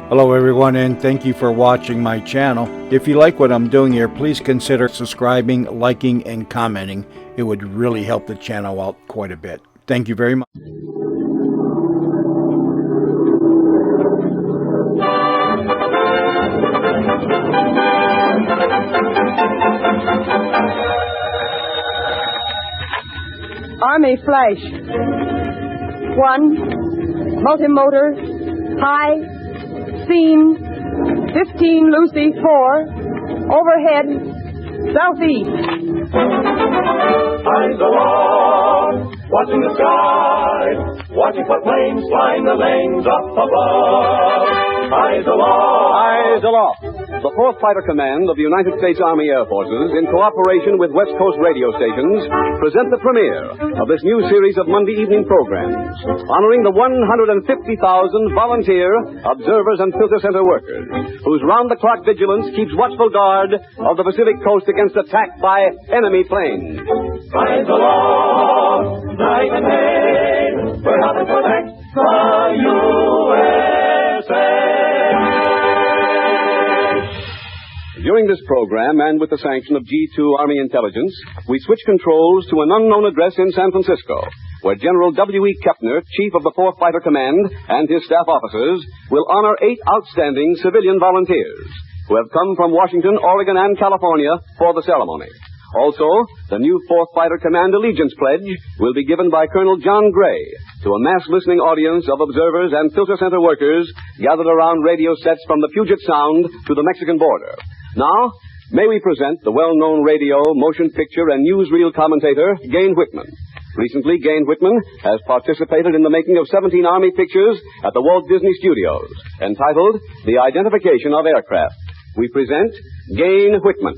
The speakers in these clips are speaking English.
Hello everyone, and thank you for watching my channel. If you like what I'm doing here, please consider subscribing, liking, and commenting. It would really help the channel out quite a bit. Thank you very much. Army flash. 1. Multimotor. High. Scene. 15 Lucy 4. Overhead. Southeast. Eyes aloft, watching the sky, watching for planes flying the lanes up above. Eyes aloft. Eyes aloft. The 4th Fighter Command of the United States Army Air Forces, in cooperation with West Coast radio stations, present the premiere of this new series of Monday evening programs, honoring the 150,000 volunteer observers and filter center workers, whose round-the-clock vigilance keeps watchful guard of the Pacific coast against attack by enemy planes. Eyes aloft, night and day, we're helping protect the USA. During this program, and with the sanction of G2 Army Intelligence, we switch controls to an unknown address in San Francisco, where General W.E. Kepner, Chief of the 4th Fighter Command, and his staff officers will honor 8 outstanding civilian volunteers who have come from Washington, Oregon, and California for the ceremony. Also, the new 4th Fighter Command Allegiance Pledge will be given by Colonel John Gray to a mass listening audience of observers and filter center workers gathered around radio sets from the Puget Sound to the Mexican border. Now, may we present the well-known radio, motion picture, and newsreel commentator, Gain Whitman. Recently, Gain Whitman has participated in the making of 17 Army pictures at the Walt Disney Studios, entitled The Identification of Aircraft. We present Gain Whitman.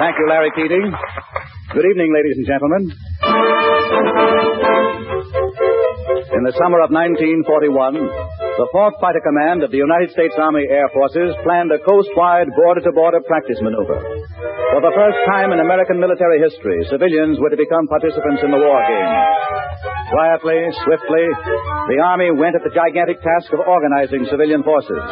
Thank you, Larry Keating. Good evening, ladies and gentlemen. In the summer of 1941, the 4th Fighter Command of the United States Army Air Forces planned a coast-wide border-to-border practice maneuver. For the first time in American military history, civilians were to become participants in the war game. Quietly, swiftly, the Army went at the gigantic task of organizing civilian forces.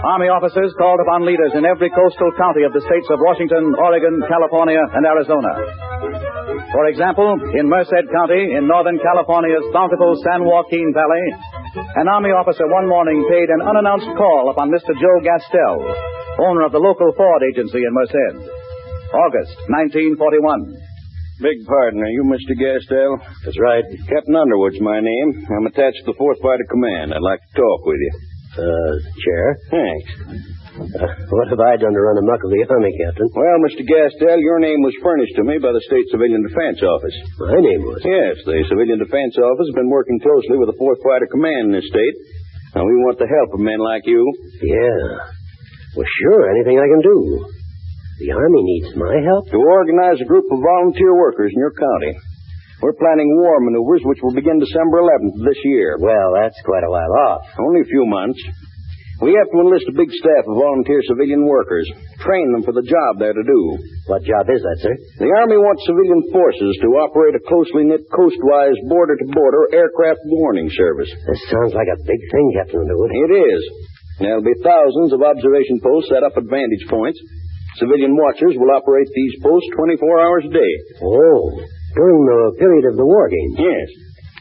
Army officers called upon leaders in every coastal county of the states of Washington, Oregon, California, and Arizona. For example, in Merced County, in Northern California's bountiful San Joaquin Valley, an Army officer one morning paid an unannounced call upon Mr. Joe Gastel, owner of the local Ford agency in Merced. August 1941. Big pardon, are you Mr. Gastel? That's right. Captain Underwood's my name. I'm attached to the 4th Fighter Command. I'd like to talk with you. Chair? Thanks. What have I done to run amok with the Army, Captain? Well, Mr. Gastel, your name was furnished to me by the State Civilian Defense Office. My name was? Yes, the Civilian Defense Office has been working closely with the 4th Fighter Command in this state. Now, we want the help of men like you. Yeah. Well, sure, anything I can do. The Army needs my help? To organize a group of volunteer workers in your county. We're planning war maneuvers which will begin December 11th of this year. Well, that's quite a while off. Only a few months. We have to enlist a big staff of volunteer civilian workers. Train them for the job they're to do. What job is that, sir? The Army wants civilian forces to operate a closely knit coastwise border-to-border aircraft warning service. This sounds like a big thing, Captain Underwood. It is. There'll be thousands of observation posts set up at vantage points. Civilian watchers will operate these posts 24 hours a day. Oh, during the period of the war game? Yes.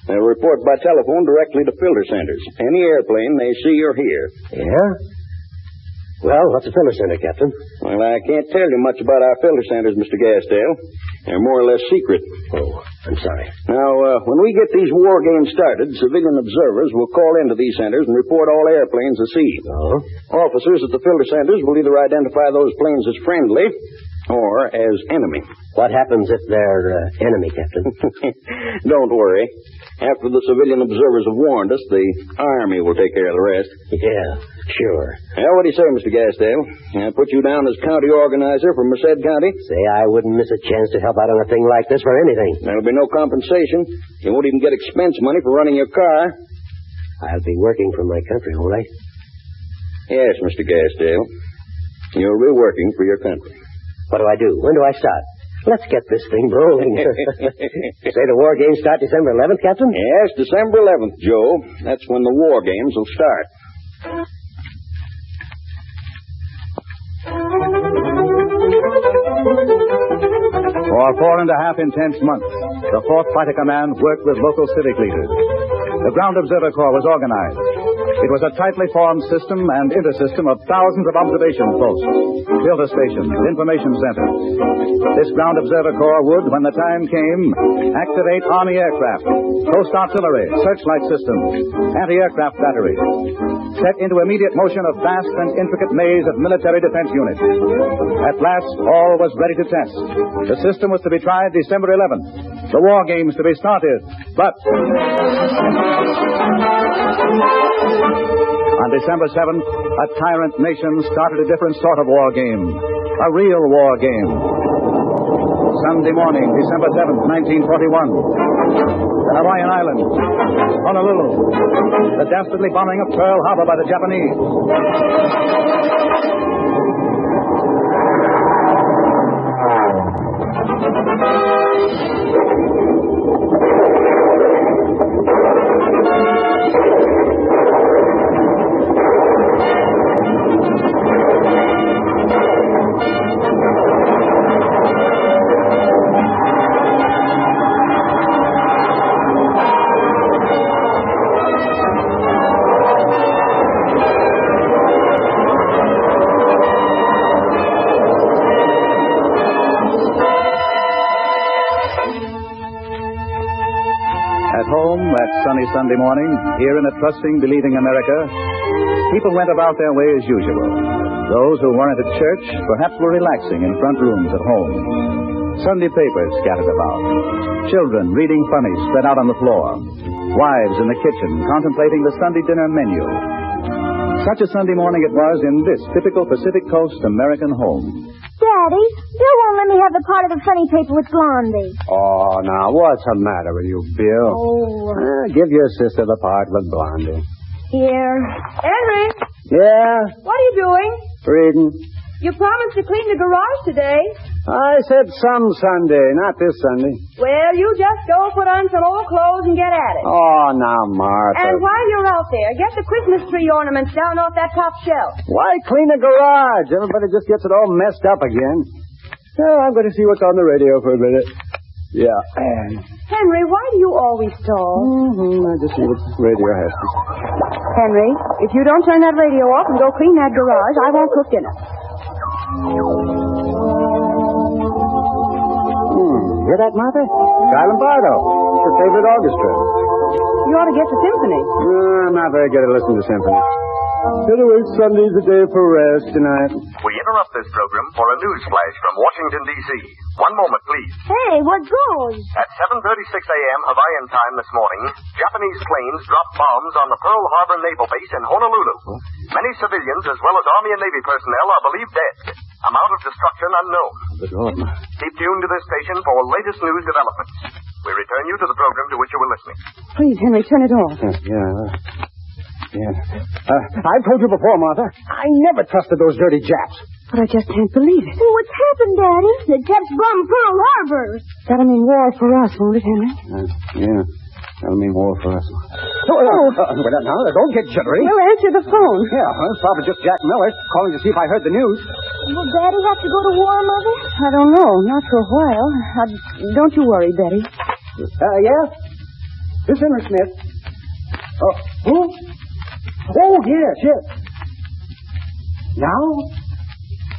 They'll report by telephone directly to filter centers. Any airplane they see or hear. Yeah? Well, what's a filter center, Captain? Well, I can't tell you much about our filter centers, Mr. Gastel. They're more or less secret. Oh, I'm sorry. Now, when we get these war games started, civilian observers will call into these centers and report all airplanes they see. Oh? Officers at the filter centers will either identify those planes as friendly or as enemy. What happens if they're enemy, Captain? Don't worry. After the civilian observers have warned us, the Army will take care of the rest. Yeah, sure. Well, what do you say, Mr. Gastel? I put you down as county organizer for Merced County? Say, I wouldn't miss a chance to help out on a thing like this for anything. There'll be no compensation. You won't even get expense money for running your car. I'll be working for my country, all right? Yes, Mr. Gastel. You'll be working for your country. What do I do? When do I start? Let's get this thing rolling. You say the war games start December 11th, Captain? Yes, December 11th, Joe. That's when the war games will start. For 4.5 intense months, the 4th Fighter Command worked with local civic leaders. The Ground Observer Corps was organized. It was a tightly formed system and intersystem of thousands of observation posts, filter stations, information centers. This Ground Observer Corps would, when the time came, activate Army aircraft, coast artillery, searchlight systems, anti-aircraft batteries, set into immediate motion a vast and intricate maze of military defense units. At last, all was ready to test. The system was to be tried December 11th. The war games to be started. But on December 7th, a tyrant nation started a different sort of war game. A real war game. Sunday morning, December 7th, 1941. The Hawaiian Islands. Honolulu. The dastardly bombing of Pearl Harbor by the Japanese. Sunny Sunday morning, here in a trusting, believing America, people went about their way as usual. Those who weren't at church perhaps were relaxing in front rooms at home. Sunday papers scattered about. Children reading funnies spread out on the floor. Wives in the kitchen contemplating the Sunday dinner menu. Such a Sunday morning it was in this typical Pacific Coast American home. Daddy, Bill won't let me have the part of the funny paper with Blondie. Oh, now, what's the matter with you, Bill? Give your sister the part with Blondie. Here. Henry, Yeah? what are you doing? Reading. You promised to clean the garage today. I said some Sunday, not this Sunday. Well, you just go put on some old clothes and get at it. Oh, now, Martha. And while you're out there, get the Christmas tree ornaments down off that top shelf. Why clean the garage? Everybody just gets it all messed up again. Well, I'm going to see what's on the radio for a minute. Yeah. Henry, why do you always stall? I just see what the radio has to say. Henry, if you don't turn that radio off and go clean that garage, I won't cook dinner. Hear that, Martha? Guy Lombardo. It's her favorite orchestra. You ought to get the symphony. I'm not very good at listening to symphony. Anyway, Sunday's a day for rest tonight. We interrupt this program for a news flash from Washington, D.C. One moment, please. Hey, what goes? At 7:36 a.m. Hawaiian time this morning, Japanese planes dropped bombs on the Pearl Harbor Naval Base in Honolulu. Many civilians, as well as Army and Navy personnel, are believed dead. Amount of destruction unknown. Good Lord. Keep tuned to this station for latest news developments. We return you to the program to which you were listening. Please, Henry, turn it off. Yeah. I've told you before, Martha. I never trusted those dirty Japs. But I just can't believe it. Oh, what's happened, Daddy? The Japs bombed Pearl Harbor. That'll mean war for us, won't it, Henry? Yeah. That'll mean war for us. Now, don't get jittery. We'll answer the phone. Yeah, well, it's probably just Jack Miller calling to see if I heard the news. Will Daddy have to go to war, Mother? I don't know. Not for a while. Don't you worry, Betty. Yeah? This is Henry Smith. Who? Oh, yes. Now?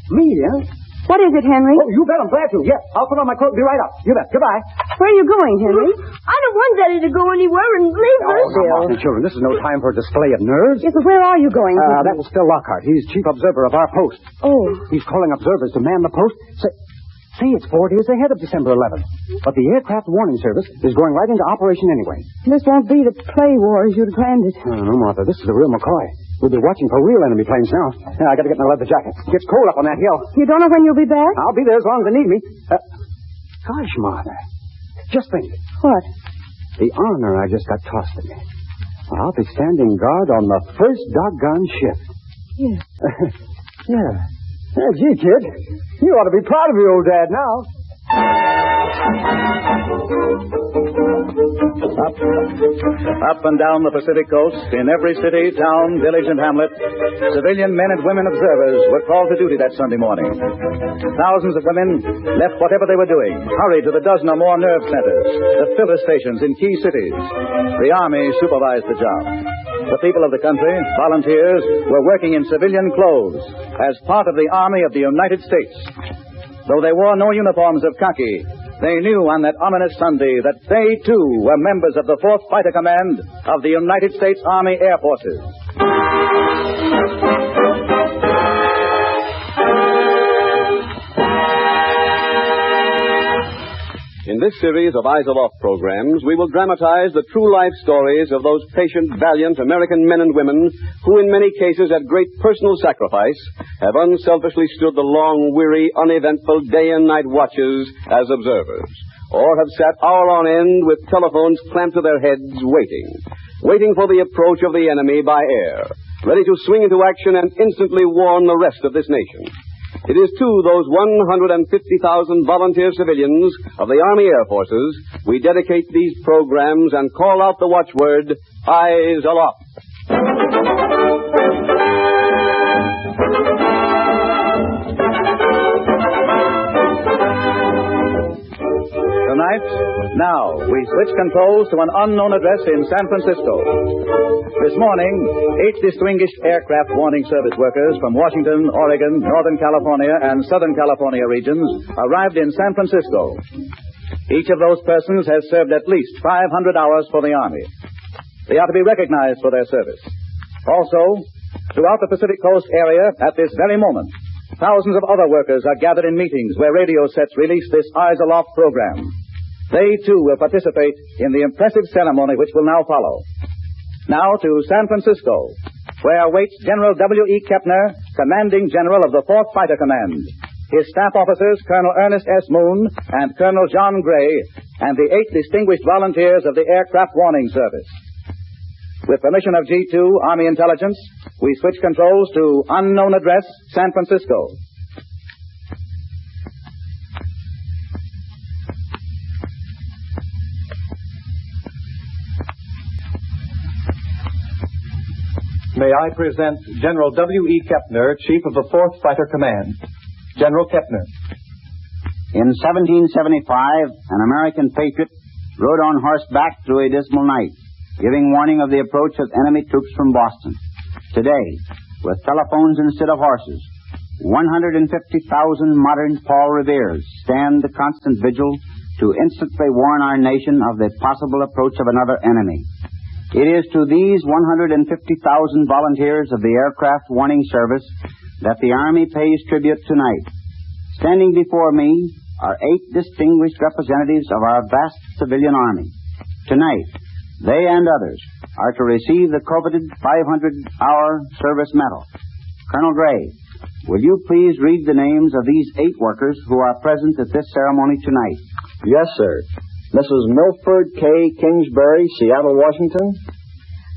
Me, huh? What is it, Henry? Oh, you bet. I'm glad to. Yes, I'll put on my coat and be right up. You bet. Goodbye. Where are you going, Henry? I don't want Daddy to go anywhere and leave us. Now, Martha, children, this is no time for a display of nerves. Yes, but where are you going? That was Phil Lockhart. He's chief observer of our post. Oh. He's calling observers to man the post. Say, it's 4 days ahead of December 11th. But the aircraft warning service is going right into operation anyway. This won't be the play war as you'd planned it. No, Martha, this is the real McCoy. We'll be watching for real enemy planes now. I got to get my leather jacket. It gets cold up on that hill. You don't know when you'll be back? I'll be there as long as they need me. Gosh, Martha. Just think. What? The honor I just got tossed to me. I'll be standing guard on the first doggone ship. Yes. Yeah. Gee, kid. You ought to be proud of your old dad now. Up and down the Pacific coast, in every city, town, village, and hamlet, civilian men and women observers were called to duty that Sunday morning. Thousands of women left whatever they were doing, hurried to the dozen or more nerve centers, the filter stations in key cities. The Army supervised the job. The people of the country, volunteers, were working in civilian clothes as part of the Army of the United States. Though they wore no uniforms of khaki, they knew on that ominous Sunday that they, too, were members of the 4th Fighter Command of the United States Army Air Forces. In this series of Eyes Aloft programs, we will dramatize the true life stories of those patient, valiant American men and women who, in many cases, at great personal sacrifice, have unselfishly stood the long, weary, uneventful day and night watches as observers, or have sat hour on end with telephones clamped to their heads, waiting for the approach of the enemy by air, ready to swing into action and instantly warn the rest of this nation. It is to those 150,000 volunteer civilians of the Army Air Forces we dedicate these programs and call out the watchword, Eyes Aloft. Tonight, now, we switch controls to an unknown address in San Francisco. This morning, 8 distinguished aircraft warning service workers from Washington, Oregon, Northern California, and Southern California regions arrived in San Francisco. Each of those persons has served at least 500 hours for the Army. They are to be recognized for their service. Also, throughout the Pacific Coast area, at this very moment, thousands of other workers are gathered in meetings where radio sets release this Eyes Aloft program. They, too, will participate in the impressive ceremony which will now follow. Now to San Francisco, where waits General W.E. Kepner, Commanding General of the 4th Fighter Command. His staff officers, Colonel Ernest S. Moon and Colonel John Gray, and the 8 distinguished volunteers of the Aircraft Warning Service. With permission of G2 Army Intelligence, we switch controls to unknown address, San Francisco. May I present General W.E. Kepner, Chief of the 4th Fighter Command. General Kepner. In 1775, an American patriot rode on horseback through a dismal night, giving warning of the approach of enemy troops from Boston. Today, with telephones instead of horses, 150,000 modern Paul Reveres stand the constant vigil to instantly warn our nation of the possible approach of another enemy. It is to these 150,000 volunteers of the Aircraft Warning Service that the Army pays tribute tonight. Standing before me are 8 distinguished representatives of our vast civilian Army. Tonight, they and others are to receive the coveted 500-hour service medal. Colonel Gray, will you please read the names of these 8 workers who are present at this ceremony tonight? Yes, sir. Mrs. Milford K. Kingsbury, Seattle, Washington.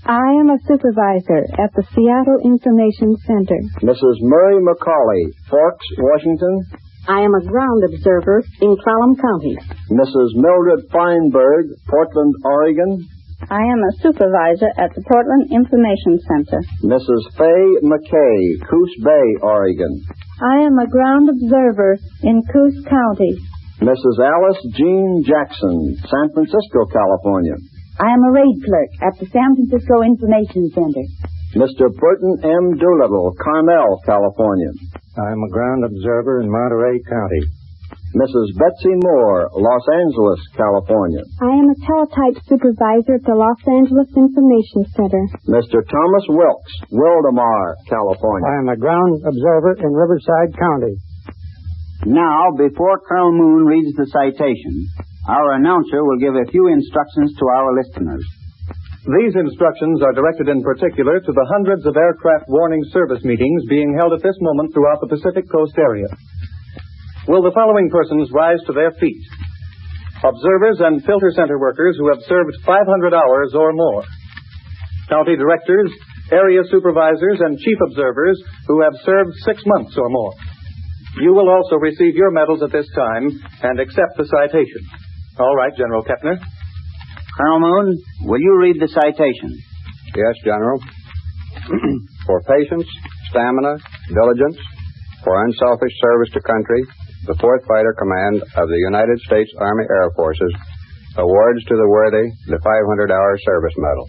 I am a supervisor at the Seattle Information Center. Mrs. Murray McCauley, Forks, Washington. I am a ground observer in Clallam County. Mrs. Mildred Feinberg, Portland, Oregon. I am a supervisor at the Portland Information Center. Mrs. Faye McKay, Coos Bay, Oregon. I am a ground observer in Coos County. Mrs. Alice Jean Jackson, San Francisco, California. I am a raid clerk at the San Francisco Information Center. Mr. Burton M. Doolittle, Carmel, California. I'm a ground observer in Monterey County. Mrs. Betsy Moore, Los Angeles, California. I am a teletype supervisor at the Los Angeles Information Center. Mr. Thomas Wilkes, Wildemar, California. I am a ground observer in Riverside County. Now, before Colonel Moon reads the citation, our announcer will give a few instructions to our listeners. These instructions are directed in particular to the hundreds of aircraft warning service meetings being held at this moment throughout the Pacific Coast area. Will the following persons rise to their feet? Observers and filter center workers who have served 500 hours or more. County directors, area supervisors, and chief observers who have served 6 months or more. You will also receive your medals at this time and accept the citation. All right, General Kepner. Colonel Moon, will you read the citation? Yes, General. For patience, stamina, diligence, for unselfish service to country, the 4th Fighter Command of the United States Army Air Forces awards to the worthy the 500-hour service medal.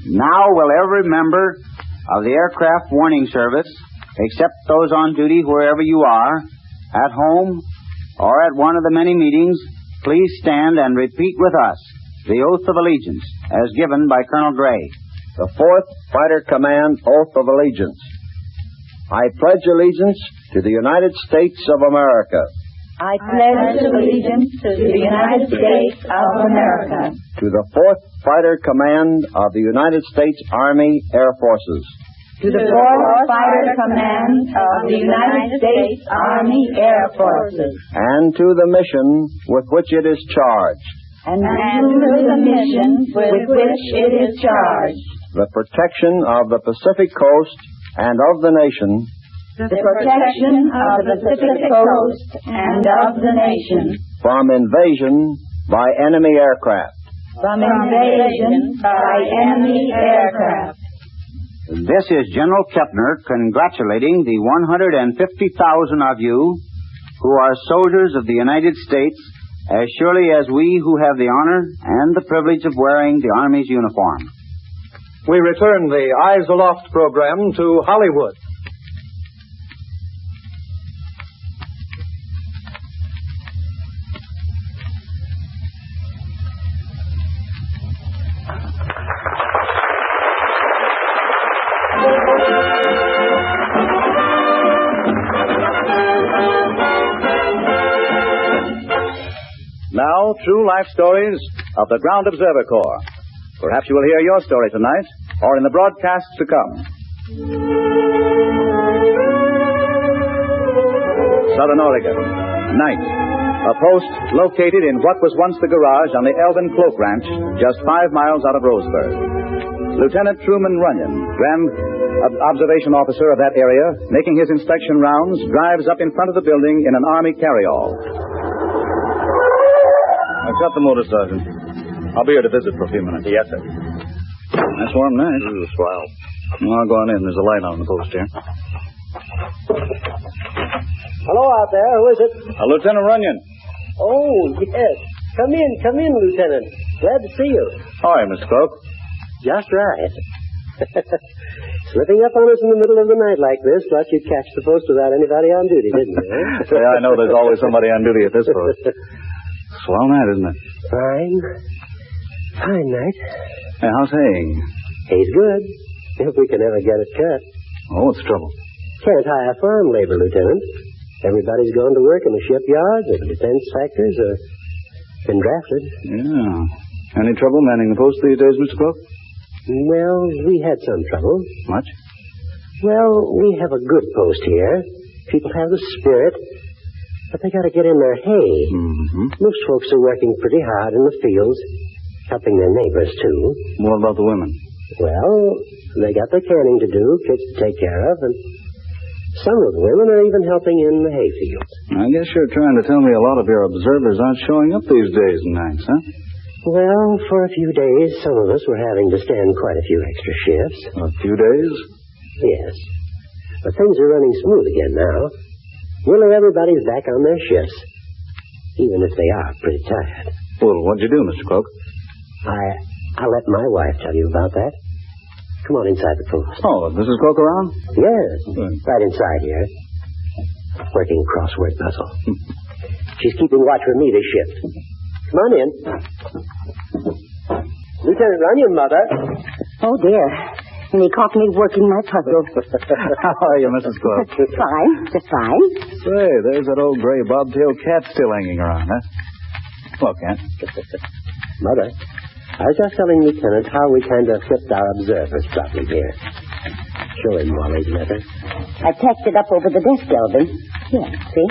Now will every member of the Aircraft Warning Service, except those on duty wherever you are, at home or at one of the many meetings, please stand and repeat with us the Oath of Allegiance as given by Colonel Gray. The 4th Fighter Command Oath of Allegiance. I pledge allegiance to the United States of America. I pledge allegiance to the United States of America. To the 4th Fighter Command of the United States Army Air Forces. To the 4th Fighter Command of the United States Army Air Forces. And to the mission with which it is charged. And to the mission with which it is charged. The protection of the Pacific Coast and of the nation. The protection of the Pacific Coast and of the nation. From invasion by enemy aircraft. From invasion by enemy aircraft. This is General Kepner congratulating the 150,000 of you who are soldiers of the United States as surely as we who have the honor and the privilege of wearing the Army's uniform. We return the Eyes Aloft program to Hollywood. Now, true life stories of the Ground Observer Corps. Perhaps you will hear your story tonight, or in the broadcasts to come. Southern Oregon, night. A post located in what was once the garage on the Elvin Cloak Ranch, just 5 miles out of Roseburg. Lieutenant Truman Runyon, Grand Observation Officer of that area, making his inspection rounds, drives up in front of the building in an Army carryall. I've got the motor, Sergeant. I'll be here to visit for a few minutes. Yes, sir. That's warm night. Swell. Well, I'll go on in. There's a light on the post here. Hello out there. Who is it? Lieutenant Runyon. Oh, yes. Come in, Lieutenant. Glad to see you. Hi, Mr. Cloak. Just right. Slipping up on us in the middle of the night like this, thought you'd catch the post without anybody on duty, didn't you? Say, I know there's always somebody on duty at this post. Swell night, isn't it? Fine night. Hey, how's haying? Hay's good, if we can ever get it cut. Oh, what's the trouble? Can't hire farm labor, Lieutenant. Everybody's gone to work in the shipyards or the defense factories or been drafted. Yeah. Any trouble manning the post these days, Mr. Cloak? Well, we had some trouble. Much? Well, we have a good post here. People have the spirit, but they got to get in their hay. Mm-hmm. Most folks are working pretty hard in the fields, helping their neighbors, too. What about the women? Well, they got their canning to do, kids to take care of, and some of the women are even helping in the hay fields. I guess you're trying to tell me a lot of your observers aren't showing up these days and nights, huh? Well, for a few days, some of us were having to stand quite a few extra shifts. A few days? Yes. But things are running smooth again now. Nearly everybody's back on their shifts, even if they are pretty tired. Well, what'd you do, Mr. Cloak? I'll let my wife tell you about that. Come on inside the post. Oh, is Mrs. Cloak around? Yes, right inside here. Working crossword puzzle. She's keeping watch for me this shift. Come on in. Lieutenant Runyon, Mother. Oh, dear. And he caught me working my puzzle. How are you, Mrs. Cloak? Fine, just fine. Say, there's that old gray bobtail cat still hanging around, huh? Look, Aunt. Mother, I was just telling Lieutenant how we kind of flipped our observer's problem here. Show him Wally's letter. I tacked it up over the desk, Elvin. Here, see?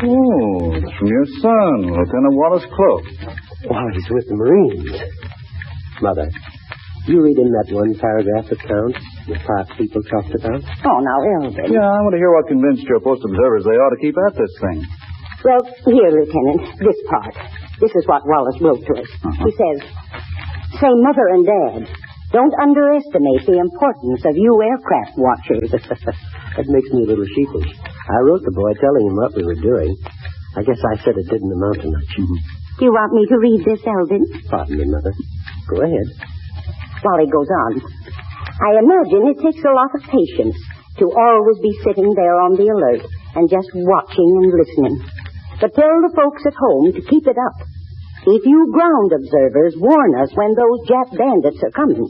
Oh, it's from your son, Lieutenant Wallace Cloak. Wally's with the Marines. Mother, you read in that one paragraph that counts? the part people talked about? Oh, now, Elvin. Yeah, I want to hear what convinced your post observers they ought to keep at this thing. Well, here, Lieutenant, this part. This is what Wallace wrote to us. He says, say, Mother and Dad, don't underestimate the importance of you aircraft watchers. That makes me a little sheepish. I wrote the boy telling him what we were doing. I guess I said it didn't amount to much. Do you want me to read this, Elvin? Pardon me, Mother. Go ahead. While he goes on, I imagine it takes a lot of patience to always be sitting there on the alert and just watching and listening. But tell the folks at home to keep it up. If you ground observers warn us when those Jap bandits are coming,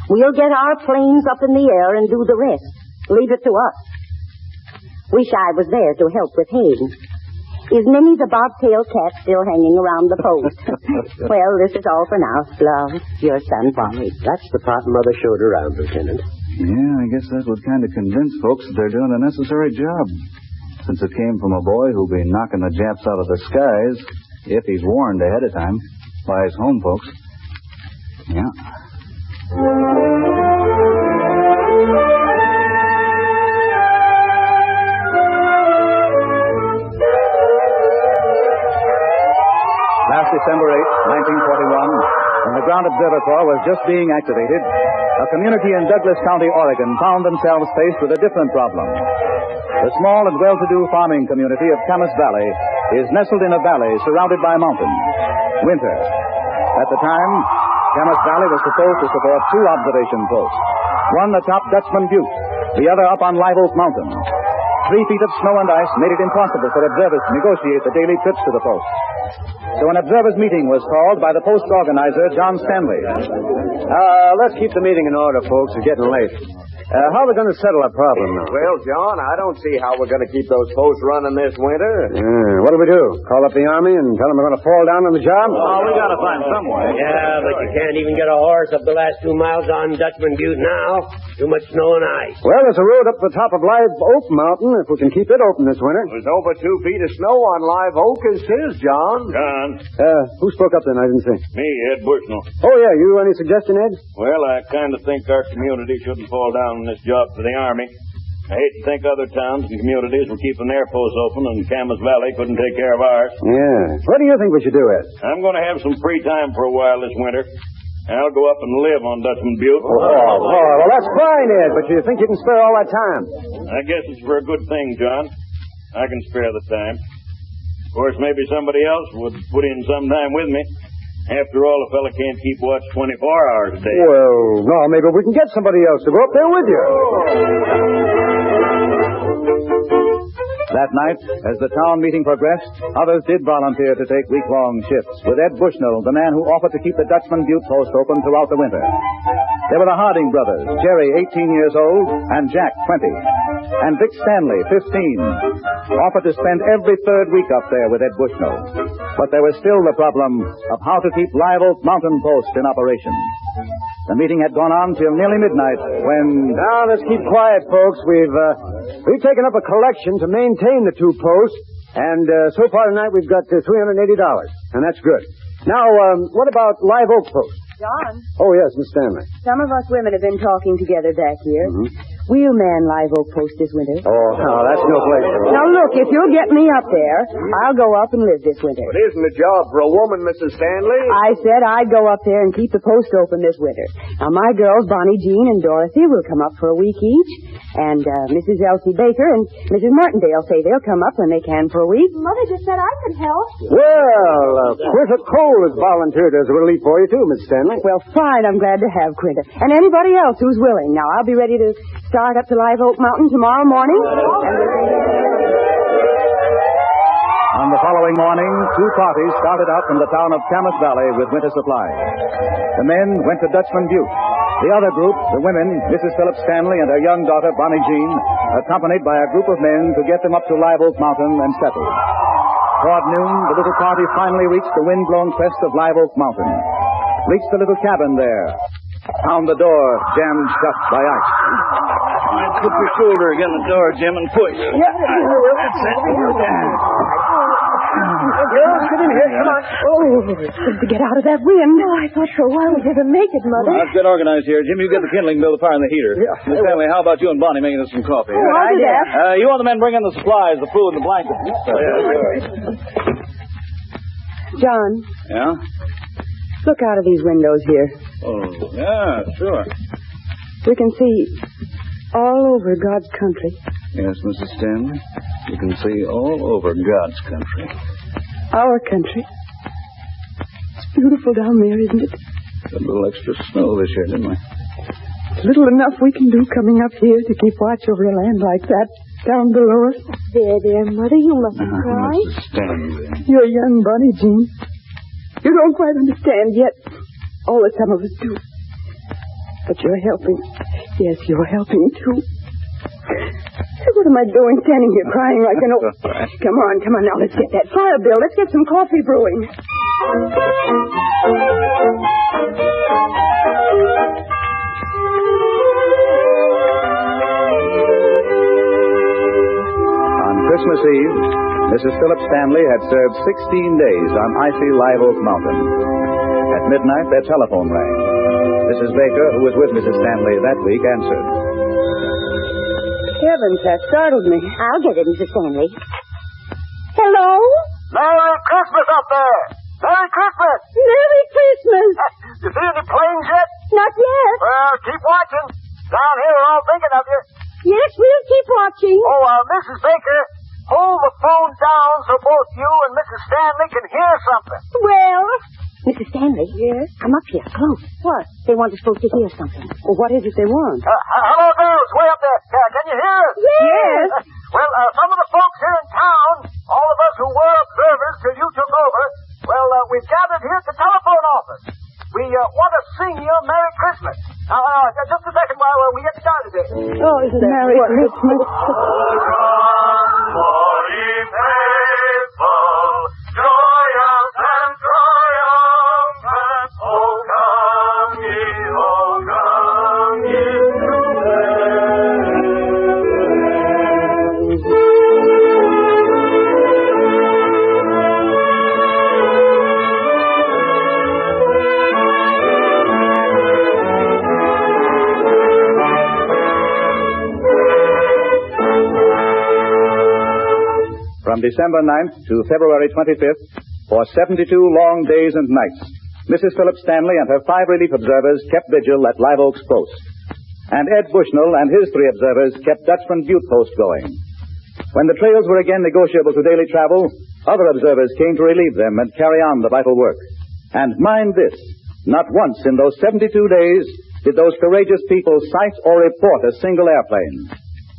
we'll get our planes up in the air and do the rest. Leave it to us. Wish I was there to help with haying. Is Minnie the bobtail cat still hanging around the post? Well, this is all for now. Love, your son, Bobby. That's the part Mother showed around, Lieutenant. Yeah, I guess that would kind of convince folks that they're doing a necessary job. Since it came from a boy who'll be knocking the Japs out of the skies, if he's warned ahead of time by his home folks. Yeah. Last December 8, 1941, when the Ground Observer Corps was just being activated, a community in Douglas County, Oregon, found themselves faced with a different problem. The small and well-to-do farming community of Camas Valley is nestled in a valley surrounded by mountains. Winter. At the time, Camas Valley was supposed to support two observation posts. One atop Dutchman Butte, the other up on Live Oak Mountain. 3 feet of snow and ice made it impossible for observers to negotiate the daily trips to the posts. So an observers' meeting was called by the post organizer, John Stanley. Let's keep the meeting in order, folks. It's getting late. How are we going to settle our problem now? Well, John, I don't see how we're going to keep those posts running this winter. What do we do? Call up the Army and tell them we're going to fall down on the job? Oh, we got to find some way. Yeah, but you can't even get a horse up the last 2 miles on Dutchman Butte now. Too much snow and ice. Well, there's a road up the top of Live Oak Mountain if we can keep it open this winter. There's over 2 feet of snow on Live Oak as is, John. John. Who spoke up then? I didn't see. Me, Ed Bushnell. Oh, yeah. You any suggestion, Ed? Well, I kind of think our community shouldn't fall down on this job for the Army. I hate to think other towns and communities were keeping their posts open and Camas Valley couldn't take care of ours. Yeah. What do you think we should do, Ed? I'm going to have some free time for a while this winter. I'll go up and live on Dutchman Butte. Well, that's fine, Ed, but you think you can spare all that time? I guess it's for a good thing, John. I can spare the time. Of course, maybe somebody else would put in some time with me. After all, a fella can't keep watch 24 hours a day. Well, no, maybe we can get somebody else to go up there with you. That night, as the town meeting progressed, others did volunteer to take week-long shifts, with Ed Bushnell, the man who offered to keep the Dutchman Butte post open throughout the winter. There were the Harding brothers, Jerry, 18 years old, and Jack, 20. And Vic Stanley, 15, offered to spend every third week up there with Ed Bushnell. But there was still the problem of how to keep Live Oak Mountain Post in operation. The meeting had gone on till nearly midnight when... Now, let's keep quiet, folks. We've taken up a collection to maintain the 2 posts, and so far tonight we've got $380, and that's good. Now, what about Live Oak Post? John. Oh, yes, Miss Stanley. Some of us women have been talking together back here. We'll man Live Oak Post this winter. Oh, no, that's no place for us. Now, look, if you'll get me up there, I'll go up and live this winter. It isn't a job for a woman, Mrs. Stanley. I said I'd go up there and keep the post open this winter. Now, my girls, Bonnie Jean and Dorothy, will come up for a week each. And Mrs. Elsie Baker and Mrs. Martindale say they'll come up when they can for a week. Mother just said I could help. Well, Quinta Cole has volunteered as a relief for you, too, Miss Stanley. Well, fine. I'm glad to have Quinta. And anybody else who's willing. Now, I'll be ready to start up to Live Oak Mountain tomorrow morning. On the following morning, 2 parties started out from the town of Camas Valley with winter supplies. The men went to Dutchman Butte. The other group, the women, Mrs. Phillips Stanley and her young daughter, Bonnie Jean, accompanied by a group of men to get them up to Live Oak Mountain and settled. Toward noon, the little party finally reached the wind-blown crest of Live Oak Mountain. Reached the little cabin there. Found the door jammed shut by ice. Put your shoulder against the door, Jim, and push. Yeah. That's it. Girls, get in here. Come on. Oh, it's good to get out of that wind. Oh, I thought for a while we'd never make it, Mother. Well, let's get organized here. Jim, you get the kindling, build the fire in the heater. Yeah. Miss Stanley, how about you and Bonnie making us some coffee? Oh, I'll do that. You want the men bring in the supplies, the food, and the blankets. John, Yeah? look out of these windows here. Oh, yeah, sure. We can see all over God's country. Yes, Mrs. Stanley. You can see all over God's country. Our country. It's beautiful down there, isn't it? Got a little extra snow this year, didn't we? It's little enough we can do coming up here to keep watch over a land like that down below us. There, Mother, you mustn't cry. Mrs. Stanley. You're young, Bonnie Jean. You don't quite understand yet. All that some of us do. But you're helping. Yes, you're helping, too. What am I doing standing here crying like an old... Come on, now, let's get that fire built. Let's get some coffee brewing. On Christmas Eve, Mrs. Philip Stanley had served 16 days on icy Live Oak Mountain. At midnight, their telephone rang. Mrs. Baker, who was with Mrs. Stanley that week, answered. Heavens, that startled me. I'll get it, Mrs. Stanley. Hello? Merry Christmas up there! Merry Christmas! Merry Christmas! You see any planes yet? Not yet. Well, keep watching. Down here, we're all thinking of you. Yes, we'll keep watching. Oh, Mrs. Baker, hold the phone down so both you and Mrs. Stanley can hear something. Well? Mrs. Stanley. Yes? Come up here, close. What? They want us supposed to hear something. Well, what is it they want? Hello, girls, way up there. Can you hear us? Yes. Well, some of the folks here in town, all of us who were observers till you took over, well, we've gathered here at the telephone office. We want to sing you a Merry Christmas. Now, just a second while we get started here. Oh, isn't that Merry Christmas? From December 9th to February 25th, for 72 long days and nights, Mrs. Philip Stanley and her 5 relief observers kept vigil at Live Oaks Post. And Ed Bushnell and his 3 observers kept Dutchman Butte Post going. When the trails were again negotiable to daily travel, other observers came to relieve them and carry on the vital work. And mind this, not once in those 72 days did those courageous people sight or report a single airplane.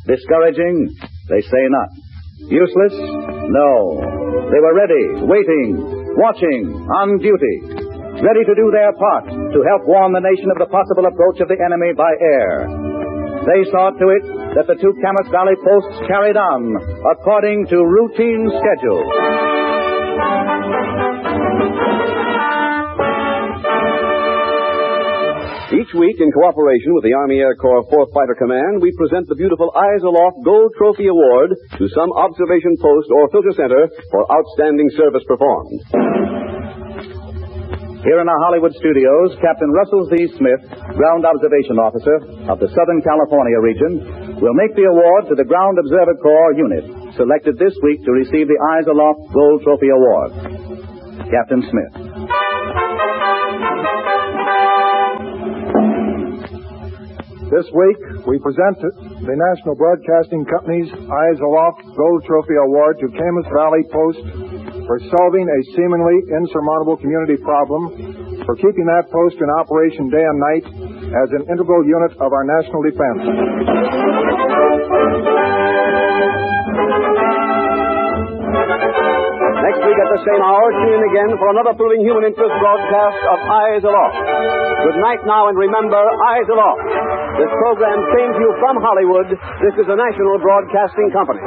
Discouraging? They say not. Useless? No. They were ready, waiting, watching, on duty, ready to do their part to help warn the nation of the possible approach of the enemy by air. They saw to it that the 2 Camas Valley posts carried on according to routine schedule. Each week, in cooperation with the Army Air Corps 4th Fighter Command, we present the beautiful Eyes Aloft Gold Trophy Award to some observation post or filter center for outstanding service performed. Here in our Hollywood studios, Captain Russell Z. Smith, Ground Observation Officer of the Southern California region, will make the award to the Ground Observer Corps unit, selected this week to receive the Eyes Aloft Gold Trophy Award. Captain Smith. This week, we present the National Broadcasting Company's Eyes Aloft Gold Trophy Award to Camas Valley Post for solving a seemingly insurmountable community problem, for keeping that post in operation day and night as an integral unit of our national defense. Next week at the same hour, tune in again for another thrilling human interest broadcast of Eyes Aloft. Good night now, and remember, Eyes Aloft. This program came to you from Hollywood. This is the National Broadcasting Company.